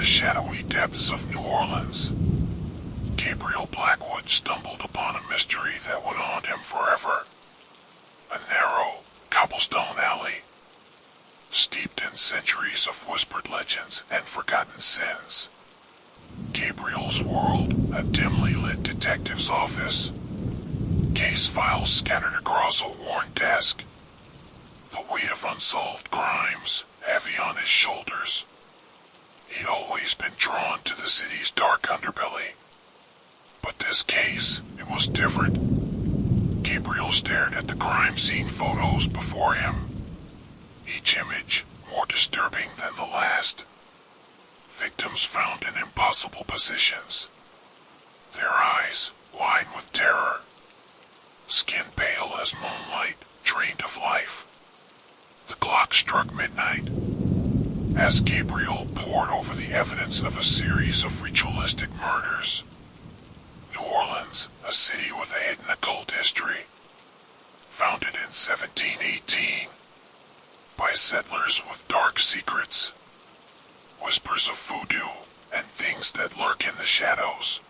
the shadowy depths of New Orleans, Gabriel Blackwood stumbled upon a mystery that would haunt him forever. A narrow, cobblestone alley, steeped in centuries of whispered legends and forgotten sins. Gabriel's world, a dimly lit detective's office. Case files scattered across a worn desk. The weight of unsolved crimes heavy on his shoulders. He'd always been drawn to the city's dark underbelly. But this case, it was different. Gabriel stared at the crime scene photos before him. Each image more disturbing than the last. Victims found in impossible positions. Their eyes wide with terror. Skin pale as moonlight, drained of life. The clock struck midnight. As Gabriel pored over the evidence of a series of ritualistic murders. New Orleans, a city with a hidden occult history. Founded in 1718. By settlers with dark secrets. Whispers of voodoo and things that lurk in the shadows.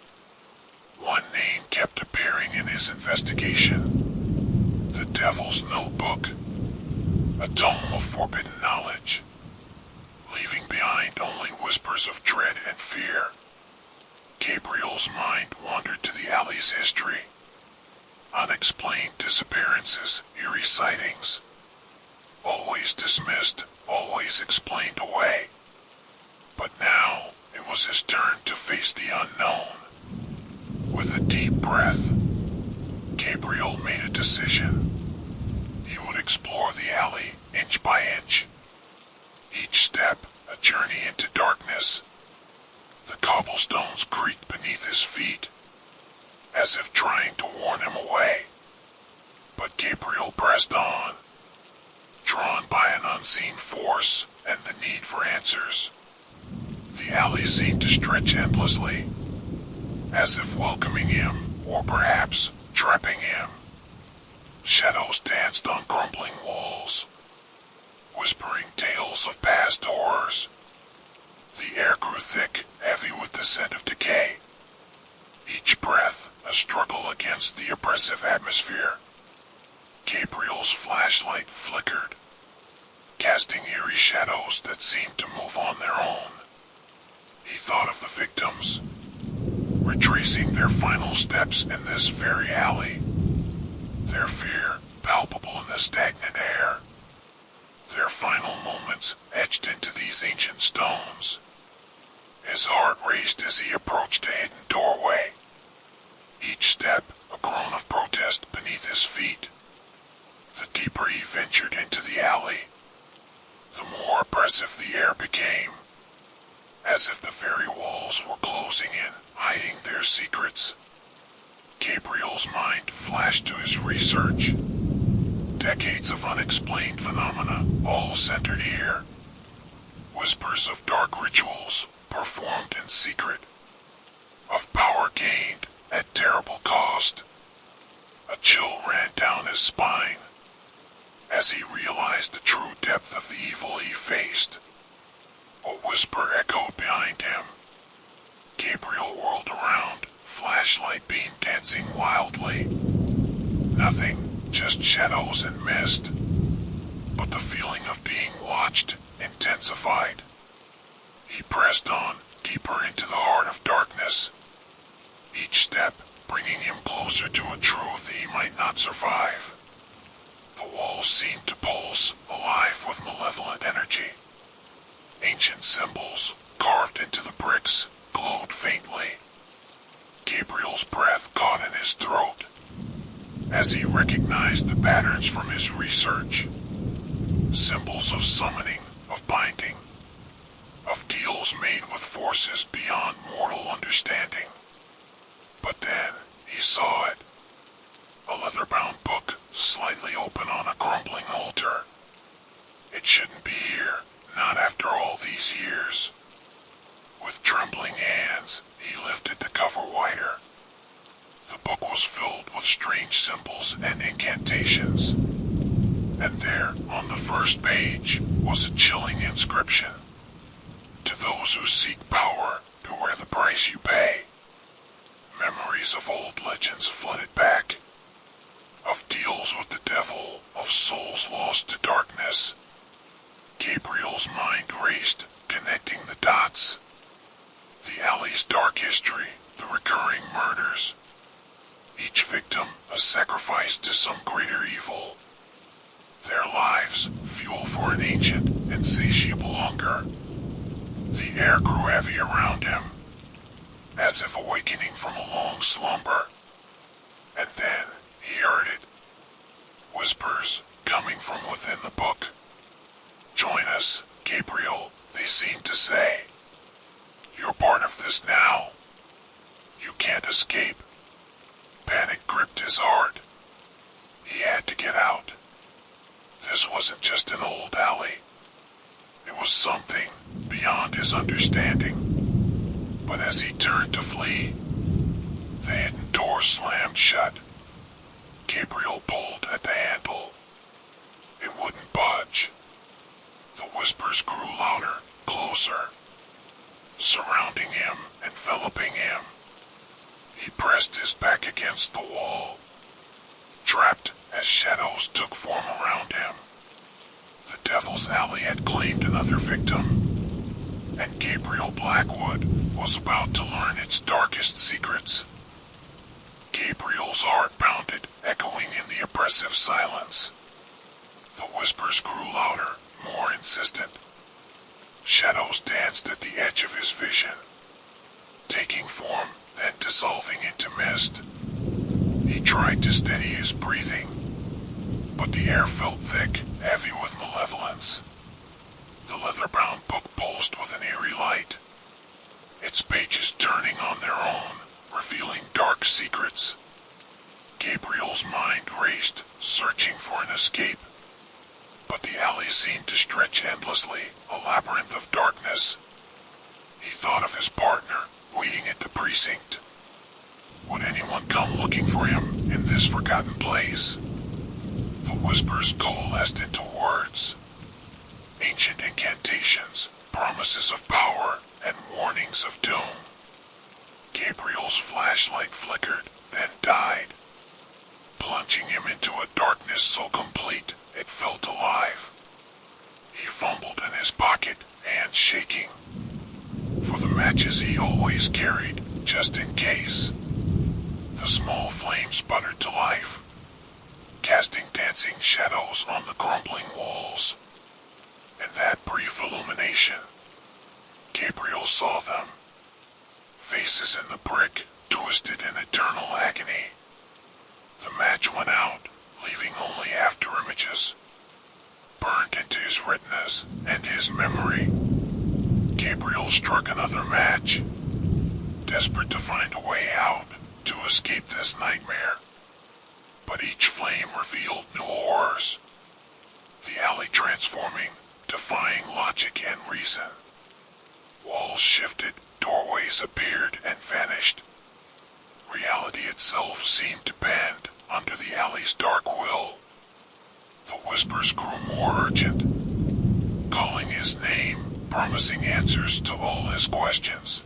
One name kept appearing in his investigation. The Devil's Notebook. A tome of forbidden knowledge. Leaving behind only whispers of dread and fear. Gabriel's mind wandered to the alley's history. Unexplained disappearances, eerie sightings. Always dismissed, always explained away. But now, it was his turn to face the unknown. With a deep breath, Gabriel made a decision. He would explore the alley, inch by inch. Each step, a journey into darkness. The cobblestones creaked beneath his feet, as if trying to warn him away. But Gabriel pressed on, drawn by an unseen force and the need for answers. The alley seemed to stretch endlessly, as if welcoming him, or perhaps trapping him. Shadows danced on crumbling walls, whispering tales of past horrors. The air grew thick, heavy with the scent of decay. Each breath a struggle against the oppressive atmosphere. Gabriel's flashlight flickered, casting eerie shadows that seemed to move on their own. He thought of the victims, retracing their final steps in this very alley. Their fear palpable in the stagnant air. Their final moments etched into these ancient stones. His heart raced as he approached a hidden doorway. Each step a groan of protest beneath his feet. The deeper he ventured into the alley, the more oppressive the air became. As if the very walls were closing in, hiding their secrets. Gabriel's mind flashed to his research. Decades of unexplained phenomena, all centered here. Whispers of dark rituals, performed in secret. Of power gained at terrible cost. A chill ran down his spine, as he realized the true depth of the evil he faced. A whisper echoed behind him. Gabriel whirled around, flashlight beam dancing wildly. Nothing, just shadows and mist. But the feeling of being watched intensified. He pressed on, deeper into the heart of darkness. Each step bringing him closer to a truth he might not survive. The walls seemed to pulse, alive with malevolent energy. Ancient symbols, carved into the bricks, glowed faintly. Gabriel's breath caught in his throat, as he recognized the patterns from his research. Symbols of summoning, of binding, of deals made with forces beyond mortal understanding. But then, he saw it. A leather-bound book, slightly open on a crumbling altar. It shouldn't be here. Not after all these years. With trembling hands, he lifted the cover wider. The book was filled with strange symbols and incantations. And there, on the first page, was a chilling inscription. To those those who seek power beware the price you pay. Memories of old legends flooded back, of deals with the devil, of souls lost to darkness. Gabriel's mind raced, connecting the dots. The alley's dark history, the recurring murders. Each victim a sacrifice to some greater evil. Their lives fuel for an ancient, insatiable hunger. The air grew heavy around him, as if awakening from a long slumber. And then he heard it. Whispers coming from within the book. Join us, Gabriel, they seemed to say. You're part of this now. You can't escape. Panic gripped his heart. He had to get out. This wasn't just an old alley. It was something beyond his understanding. But as he turned to flee, the hidden door slammed shut. Gabriel pulled at the handle. It wouldn't budge. The whispers grew louder, closer, surrounding him, enveloping him. He pressed his back against the wall, trapped as shadows took form around him. The Devil's Alley had claimed another victim, and Gabriel Blackwood was about to learn its darkest secrets. Gabriel's heart pounded, echoing in the oppressive silence. The whispers grew louder, more insistent. Shadows danced at the edge of his vision, taking form, then dissolving into mist. He tried to steady his breathing, but the air felt thick, heavy with malevolence. The leather-bound book pulsed with an eerie light, its pages turning on their own, revealing dark secrets. Gabriel's mind raced, searching for an escape. But the alley seemed to stretch endlessly, a labyrinth of darkness. He thought of his partner, waiting at the precinct. Would anyone come looking for him in this forgotten place? The whispers coalesced into words. Ancient incantations, promises of power, and warnings of doom. Gabriel's flashlight flickered, then died, plunging him into a darkness so complete it felt alive. He fumbled in his pocket, hands shaking, for the matches he always carried, just in case. The small flame sputtered to life, casting dancing shadows on the crumbling walls. In that brief illumination, Gabriel saw them. Faces in the brick, twisted in eternal agony. The match went out, leaving only after images, burned into his retinas and his memory. Gabriel struck another match, desperate to find a way out, to escape this nightmare. But each flame revealed new horrors. The alley transforming, defying logic and reason. Walls shifted, doorways appeared and vanished. Reality itself seemed to bend under the alley's dark will. The whispers grew more urgent, calling his name, promising answers to all his questions.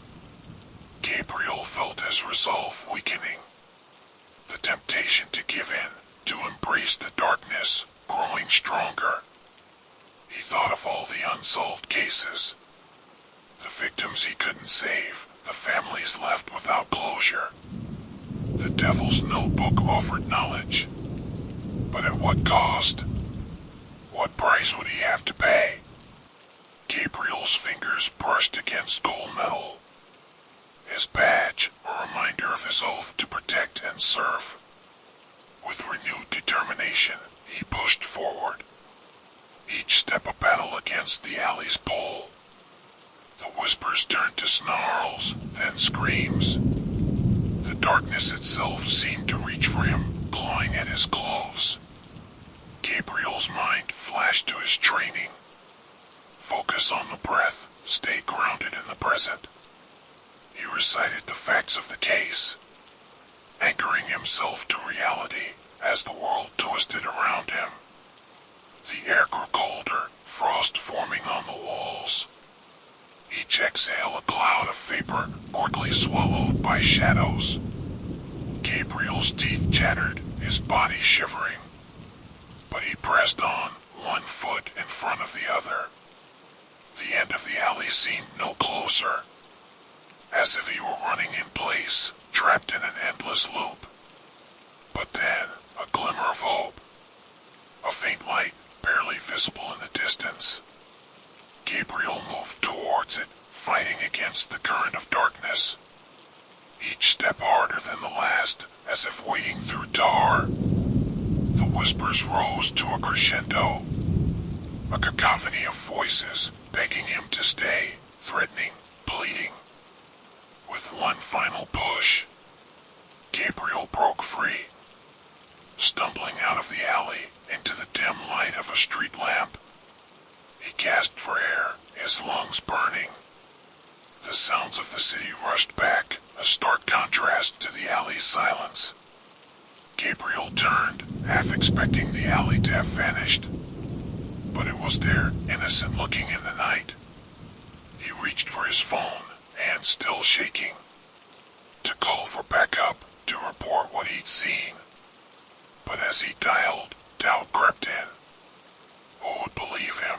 Gabriel felt his resolve weakening, the temptation to give in, to embrace the darkness, growing stronger. He thought of all the unsolved cases, the victims he couldn't save, the families left without closure. The Devil's Notebook offered knowledge, but at what cost? What price would he have to pay? Gabriel's fingers brushed against gold metal. His badge, a reminder of his oath to protect and serve. With renewed determination, he pushed forward, each step a battle against the alley's pull. The whispers turned to snarls, then screams. The darkness itself seemed to reach for him, clawing at his clothes. Gabriel's mind flashed to his training. Focus on the breath, stay grounded in the present. He recited the facts of the case, anchoring himself to reality as the world twisted around him. The air grew colder, frost forming on the walls. Each each exhale a cloud of vapor quickly swallowed by shadows. Gabriel's teeth chattered, his body shivering. But he pressed on, one foot in front of the other. The end of the alley seemed no closer, as if he were running in place, trapped in an endless loop. But then, a glimmer of hope. A faint light, barely visible in the distance. Gabriel moved towards it, fighting against the current of darkness. Each step harder than the last, as if wading through tar. The whispers rose to a crescendo. A cacophony of voices, begging him to stay, threatening, pleading. With one final push, Gabriel broke free, stumbling out of the alley into the dim light of a street lamp. He gasped for air, his lungs burning. The sounds of the city rushed back, a stark contrast to the alley's silence. Gabriel turned, half expecting the alley to have vanished. But it was there, innocent looking in the night. He reached for his phone, hands still shaking, to call for backup, to report what he'd seen. But as he dialed, doubt crept in. Who would believe him?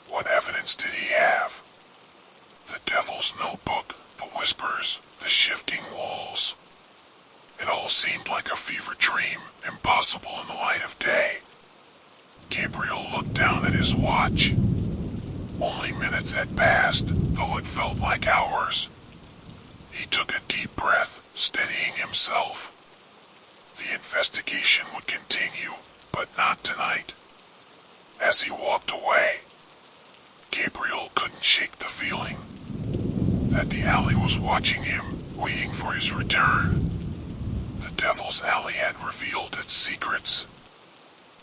What evidence did he have? The devil's notebook, the whispers, the shifting walls. It all seemed like a fever dream, impossible in the light of day. Gabriel looked down at his watch. Only minutes had passed, though it felt like hours. He took a deep breath, steadying himself. The investigation would continue, but not tonight. As he walked away, Gabriel couldn't shake the feeling that the alley was watching him, waiting for his return. The Devil's Alley had revealed its secrets,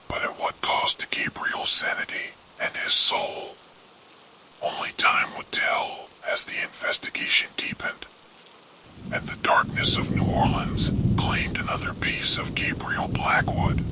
but at what cost to Gabriel's sanity and his soul? Only time would tell as the investigation deepened, and the darkness of New Orleans claimed another piece of Gabriel Blackwood.